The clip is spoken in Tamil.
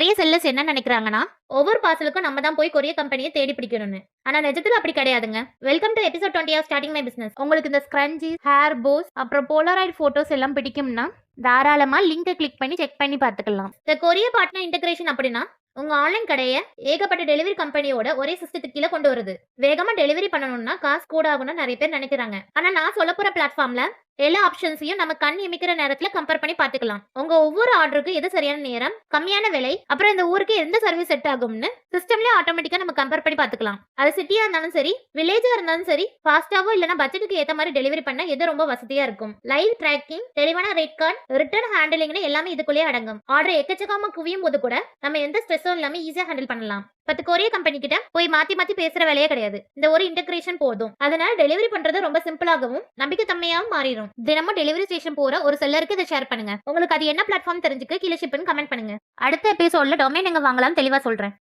நிறைய செல்லர்ஸ் என்ன நினைக்கிறாங்கன்னா, ஒவ்வொரு பார்சலுக்கும் நம்ம தான் போய் கொரியர் கம்பெனியை தேடி பிடிக்கணும்னு. ஆனா நிஜத்துல அப்படி கிடையாதுங்க. Welcome to episode 20 of starting my business. உங்களுக்கு இந்த ஸ்க்ரன்ச்சி, ஹேர் போஸ், அப்புறம் போலராய்டு போட்டோஸ் எல்லாம் பிடிக்கும்னா தாராளமா லிங்கை கிளிக் பண்ணி செக் பண்ணி பார்த்துக்கலாம். இந்த கொரியர் பார்ட்னர் இன்டகிரேஷன் அப்படின்னா உங்க ஆன்லைன் கடையை ஏகப்பட்ட டெலிவரி கம்பெனியோட ஒரே சிஸ்டத்துக்கு கீழே கொண்டு வருது. வேகமா டெலிவரி பண்ணணும்னா காசு கூட ஆகும்னு நிறைய பேர் நினைக்கிறாங்க. ஆனா நான் சொல்ல போற பிளாட்ஃபார்ம்ல எல்லா ஆப்ஷன்ஸையும் நம்ம கண் இமைக்கிற நேரத்துல கம்பேர் பண்ணி பாத்துக்கலாம். உங்க ஒவ்வொரு ஆர்டருக்கு எது சரியான நேரம், கம்மியான விலை, அப்புறம் இந்த ஊருக்கு எந்த சர்வீஸ் செட் ஆகும்னு சிஸ்டம்லயே ஆட்டோமேட்டிக்கா நம்ம கம்பேர் பண்ணி பாத்துக்கலாம். அது சிட்டியா இருந்தாலும் சரி, வில்லேஜா இருந்தாலும் சரி, ஃபாஸ்டாவோ இல்லனா பட்ஜெட்டுக்கு ஏத்த மாதிரி டெலிவரி பண்ண எது ரொம்ப வசதியா இருக்கும். லைவ் ட்ராக்கிங், தெளிவான ரேட் கார்டு, ரிட்டர்ன் ஹேண்டிலிங்னு எல்லாமே இதுக்குள்ளேயே அடங்கும். ஆர்டர் எக்கச்சக்கமா குவியும் போது கூட நம்ம எந்த ஸ்ட்ரெஸ்ஸும் இல்லாம ஈஸியா ஹேண்டில் பண்ணலாம். 10 கொரியர் கம்பெனி கிட்ட போய் மாத்தி மாத்தி பேசுற வேலையே கிடையாது. இந்த ஒரு இன்டகிரேஷன் போதும். அதனால டெலிவரி பண்றது ரொம்ப சிம்பிளாகவும் நம்பிக்கை தன்மையாகவும் மாறிடும். தினமும் டெலிவரி ஸ்டேஷன் போற ஒரு செல்லருக்கு இதை ஷேர் பண்ணுங்க. உங்களுக்கு அது என்ன பிளாட்ஃபார்ம் தெரிஞ்சுக்க கீழே ஷிப்னு கமெண்ட் பண்ணுங்க. அடுத்த எபிசோட்ல டொமைன் எங்க வாங்கலாம் தெளிவா சொல்றேன்.